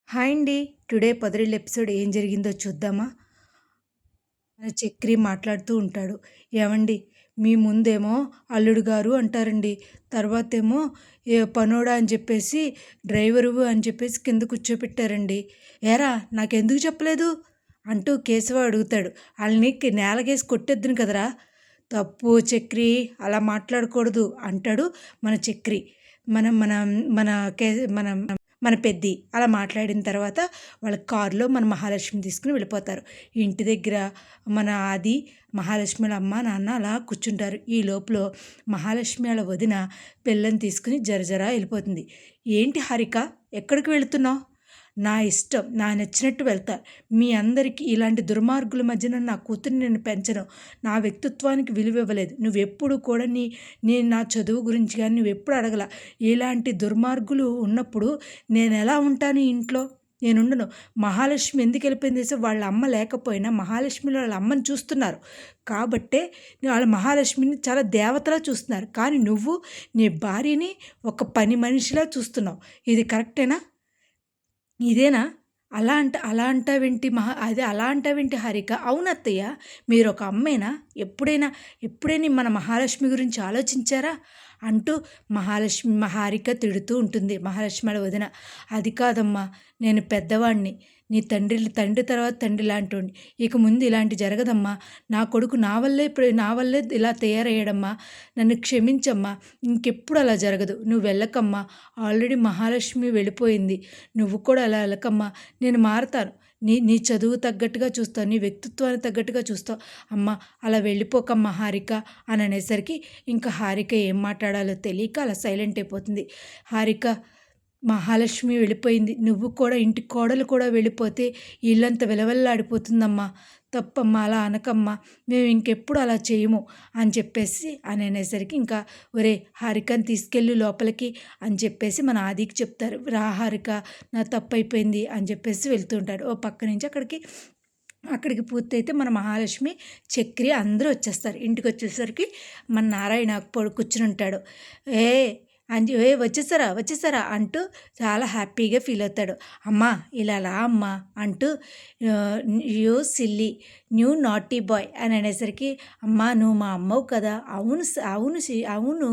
Hi అండి. Today పొదరిల్లు episode ఏం జరిగిందో చూద్దామా? మన చక్రి మాట్లాడుతూ ఉంటాడు. ఏవండి, మీ ముందేమో అల్లుడు గారు అంటారండి. తర్వాతేమో పనోడా అని చెప్పేసి డ్రైవరు అని చెప్పేసి కింద కూర్చోపెట్టారండి. ఏరా నాకెందుకు చెప్పలేదు అంటూ కేశవ అడుగుతాడు. వాళ్ళని నేలకేసి కొట్టేద్దును కదరా. తప్పు చక్రి, అలా మాట్లాడకూడదు అంటాడు మన చక్రి. మన మన మన కే మన మన పెద్ది అలా మాట్లాడిన తర్వాత వాళ్ళ కారులో మన మహాలక్ష్మి తీసుకుని వెళ్ళిపోతారు. ఇంటి దగ్గర మన ఆది, మహాలక్ష్మి వాళ్ళ అమ్మ నాన్న అలా కూర్చుంటారు. ఈ లోపల మహాలక్ష్మి వాళ్ళ వదిన పిల్లని తీసుకుని జరజరా వెళ్ళిపోతుంది. ఏంటి హారిక, ఎక్కడికి వెళుతున్నావు? నా ఇష్టం, నా నచ్చినట్టు వెళ్తా. మీ అందరికీ ఇలాంటి దుర్మార్గుల మధ్యన నా కూతురిని నేను పెంచను. నా వ్యక్తిత్వానికి విలువ ఇవ్వలేదు. నువ్వెప్పుడు కూడా నేను నా చదువు గురించి కానీ నువ్వెప్పుడు అడగల. ఇలాంటి దుర్మార్గులు ఉన్నప్పుడు నేను ఎలా ఉంటాను ఇంట్లో? నేనుండను. మహాలక్ష్మి ఎందుకు వెళ్ళిపోయింది చేస్తే వాళ్ళ అమ్మ లేకపోయినా మహాలక్ష్మిలో వాళ్ళ అమ్మని చూస్తున్నారు కాబట్టే వాళ్ళ మహాలక్ష్మిని చాలా దేవతలా చూస్తున్నారు. కానీ నువ్వు నీ భార్యని ఒక పని మనిషిలా చూస్తున్నావు. ఇది కరెక్టేనా? ఇదేనా? అలా అంటావేంటి అలా అంటావేంటి హారిక? అవునత్తయ్య, మీరొక అమ్మేనా? ఎప్పుడైనా మన మహాలక్ష్మి గురించి ఆలోచించారా? అంటూ హారిక తిడుతూ ఉంటుంది మహాలక్ష్మి వాళ్ళ వదిన. అది కాదమ్మా, నేను పెద్దవాడిని. నీ తండ్రి తర్వాత తండ్రి లాంటోడిని. ఇక ముందు ఇలాంటి జరగదమ్మా. నా కొడుకు నా వల్లే ఇలా తయారయ్యాడమ్మా. నన్ను క్షమించమ్మా. ఇంకెప్పుడు అలా జరగదు. నువ్వు వెళ్ళకమ్మా. ఆల్రెడీ మహాలక్ష్మి వెళ్ళిపోయింది. నువ్వు కూడా అలా వెళ్ళకమ్మా. నేను మారతాను. నీ చదువు తగ్గట్టుగా చూస్తావు. నీ వ్యక్తిత్వానికి తగ్గట్టుగా చూస్తావు. అమ్మ, అలా వెళ్ళిపోకమ్మా హారిక అని అనేసరికి ఇంకా హారిక ఏం మాట్లాడాలో తెలియక అలా సైలెంట్ అయిపోతుంది. హారిక, మహాలక్ష్మి వెళ్ళిపోయింది. నువ్వు కూడా ఇంటి కోడలు కూడా వెళ్ళిపోతే ఇల్లంతా విలవెల్లాడిపోతుందమ్మా. తప్పమ్మా, అలా అనకమ్మా. మేము ఇంకెప్పుడు అలా చేయము అని చెప్పేసి అని అనేసరికి ఇంకా ఒరే హారికని తీసుకెళ్ళి లోపలికి అని చెప్పేసి మన ఆదికి చెప్తారు. రా హారిక, నా తప్పు అయిపోయింది అని చెప్పేసి వెళ్తుంటాడు. ఓ పక్క నుంచి అక్కడికి పూర్తయితే మన మహాలక్ష్మి, చక్రి అందరూ వచ్చేస్తారు. ఇంటికి వచ్చేసరికి మన నారాయణ కూర్చుని ఉంటాడు. ఏ వచ్చేసారా అంటూ చాలా హ్యాపీగా ఫీల్ అవుతాడు. అమ్మా ఇలా రా అమ్మా అంటూ you silly new naughty boy అని అనేసరికి, అమ్మా నువ్వు మా అమ్మవు కదా. అవును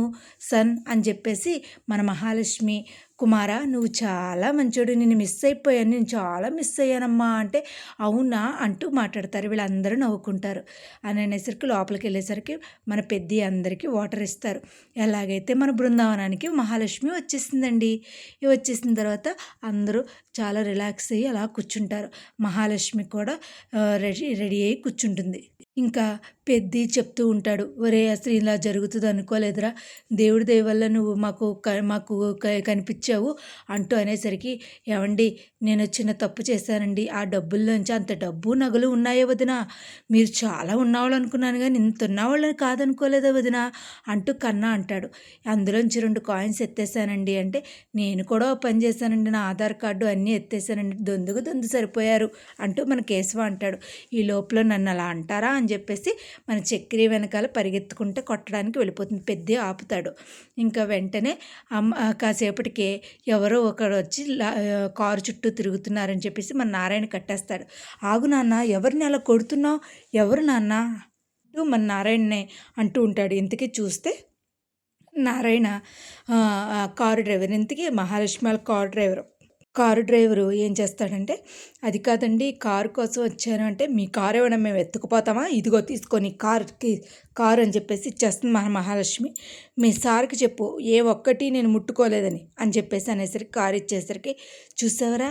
సన్ అని చెప్పేసి మన మహాలక్ష్మి, కుమారా నువ్వు చాలా మంచోడు, నేను మిస్ అయిపోయాను, నేను చాలా మిస్ అయ్యానమ్మా అంటే, అవునా అంటూ మాట్లాడతారు. వీళ్ళందరూ నవ్వుకుంటారు. అని అనేసరికి లోపలికి వెళ్ళేసరికి మన పెద్ద అందరికీ వాటర్ ఇస్తారు. ఎలాగైతే మన బృందావనానికి మహాలక్ష్మి వచ్చేసిందండి. వచ్చేసిన తర్వాత అందరూ చాలా రిలాక్స్ అయ్యి అలా కూర్చుంటారు. మహాలక్ష్మి కూడా రెడీ అయ్యి కూర్చుంటుంది. ఇంకా పెద్ది చెప్తూ ఉంటాడు. ఒరే అసలు ఇలా జరుగుతుంది అనుకోలేదురా, దేవుడి దయ వల్ల నువ్వు మాకు కనిపించావు అంటూ అనేసరికి, ఏవండి నేను చిన్న తప్పు చేశానండి. ఆ డబ్బుల్లోంచి అంత డబ్బు నగలు ఉన్నాయే వదిన. మీరు చాలా ఉన్నవాళ్ళు అనుకున్నాను కానీ ఇంత ఉన్నవాళ్ళని కాదనుకోలేదా వదిన అంటూ కన్నా అంటాడు. అందులోంచి 2 కాయిన్స్ ఎత్తేసానండి అంటే, నేను కూడా ఓ పని చేశానండి, నా ఆధార్ కార్డు అన్నీ ఎత్తేసానండి, దొందు సరిపోయారు అంటూ మన కేశవ అంటాడు. ఈ లోపల నన్ను అలా అంటారా అని చెప్పేసి మన చక్రి వెనకాల పరిగెత్తుకుంటే కొట్టడానికి వెళ్ళిపోతుంది. పెద్ద ఆపుతాడు. ఇంకా వెంటనే కాసేపటికే ఎవరో ఒకడు వచ్చి కారు చుట్టూ తిరుగుతున్నారని చెప్పేసి మన నారాయణ కట్టేస్తాడు. ఆగు నాన్న, ఎవరిని అలా కొడుతున్నావు? ఎవరు నాన్న అంటూ మన నారాయణనే అంటూ ఉంటాడు. ఇంతకీ చూస్తే నారాయణ కారు డ్రైవర్. ఇంతకీ మహాలక్ష్మి వాళ్ళ కారు డ్రైవరు ఏం చేస్తాడంటే, అది కాదండి కారు కోసం వచ్చాను అంటే, మీ కారు ఏమైనా మేము ఎత్తుకుపోతామా, ఇదిగో తీసుకొని కారు అని చెప్పేసి ఇచ్చేస్తుంది మహాలక్ష్మి. మీ సార్కి చెప్పు ఏ ఒక్కటి నేను ముట్టుకోలేదని అని చెప్పేసి అనేసరికి కారు ఇచ్చేసరికి, చూసావరా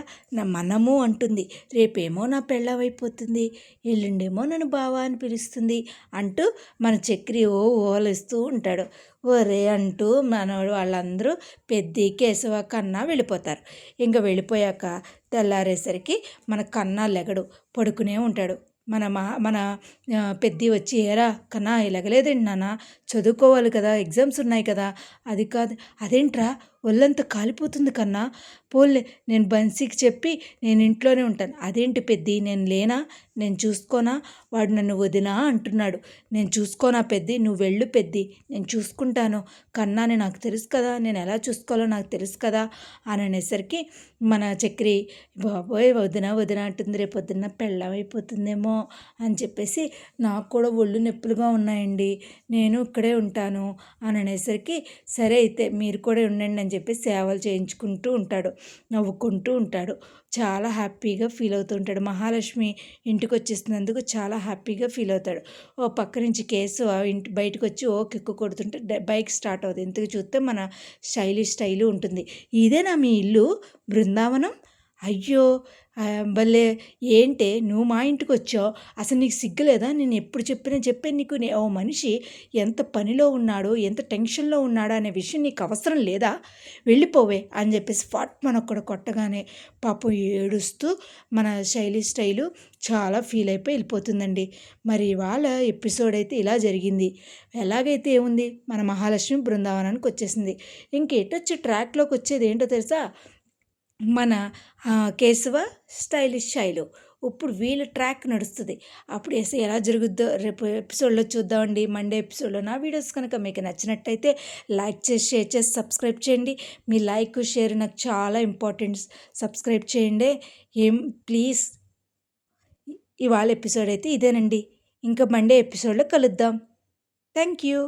మనము అంటుంది, రేపేమో నా పెళ్ళవైపోతుంది, ఎల్లుండేమో నన్ను బావా అని పిలుస్తుంది అంటూ మన చక్రి ఓలేస్తూ ఉంటాడు. ఒరే అంటూ వాళ్ళందరూ పెద్ద కేశవ కన్నా వెళ్ళిపోతారు. ఇంకా వెళ్ళిపోయాక తెల్లారేసరికి మన కన్నా లెగడు, పడుకునే ఉంటాడు. మన పెద్ది వచ్చి, ఏరా కన్నా లెగలేదండి నాన్న, చదువుకోవాలి కదా, ఎగ్జామ్స్ ఉన్నాయి కదా. అది కాదు, అదేంట్రా ఒళ్ళంతా కాలిపోతుంది కన్నా. పోన్లే నేను బన్సీకి చెప్పి నేను ఇంట్లోనే ఉంటాను. అదేంటి పెద్ది నేను లేనా? నేను చూసుకోనా? వాడు నన్ను వదినా అంటున్నాడు. నేను చూసుకోనా పెద్ది? నువ్వు వెళ్ళు పెద్ది, నేను చూసుకుంటాను. కన్నాని నాకు తెలుసు కదా, నేను ఎలా చూసుకోవాలో నాకు తెలుసు కదా అని అనేసరికి మన చక్రి బాబోయ్ వదిన వదిన అంటుంది, రేపు పొద్దున్న పెళ్ళం అయిపోతుందేమో అని చెప్పేసి నాకు కూడా ఒళ్ళు నొప్పులుగా ఉన్నాయండి, నేను ఇక్కడే ఉంటాను అని అనేసరికి సరే అయితే మీరు కూడా ఉండండి అని చెప్పి సేవలు చేయించుకుంటూ ఉంటాడు, నవ్వుకుంటూ ఉంటాడు. చాలా హ్యాపీగా ఫీల్ అవుతూ ఉంటాడు. మహాలక్ష్మి ఇంటికి వచ్చేసినందుకు చాలా హ్యాపీగా ఫీల్ అవుతాడు. ఓ పక్క నుంచి కేసు ఆ ఇంటి బయటకు వచ్చి ఓ కిక్కు కొడుతుంటే బైక్ స్టార్ట్ అవుతుంది. ఎందుకు చూస్తే మన స్టైలు ఉంటుంది. ఇదేనా మీ ఇల్లు బృందావనం? అయ్యో! భలే ఏంటే నువ్వు మా ఇంటికొచ్చావు. అసలు నీకు సిగ్గులేదా? నేను ఎప్పుడు చెప్పాను నీకు ఓ మనిషి ఎంత పనిలో ఉన్నాడో, ఎంత టెన్షన్‌లో ఉన్నాడో అనే విషయం నీకు అవసరం లేదా? వెళ్ళిపోవే అని చెప్పేసి ఫట్మని ఒక్కడు కొట్టగానే పాపం ఏడుస్తూ మన స్టైలు చాలా ఫీల్ అయిపోయి వెళ్ళిపోతుందండి. మరి ఇవాళ ఎపిసోడ్ అయితే ఇలా జరిగింది. ఎలాగైతే ఏముంది, మన మహాలక్ష్మి బృందావనానికి వచ్చేసింది. ఇంకెటొచ్చి ట్రాక్‌లోకి వచ్చేది ఏంటో తెలుసా? మన కేశవ స్టైలిష్ శైలు. ఇప్పుడు వీళ్ళ ట్రాక్ నడుస్తుంది. అప్పుడు ఎలా జరుగుద్దో రేపు ఎపిసోడ్లో చూద్దామండి. మండే ఎపిసోడ్లో. నా వీడియోస్ కనుక మీకు నచ్చినట్టయితే లైక్ చేసి, షేర్ చేసి, సబ్స్క్రైబ్ చేయండి. మీ లైక్ షేర్ నాకు చాలా ఇంపార్టెంట్. సబ్స్క్రైబ్ చేయండి ప్లీజ్. ఇవాళ ఎపిసోడ్ అయితే ఇదేనండి. ఇంకా మండే ఎపిసోడ్లో కలుద్దాం. Thank you.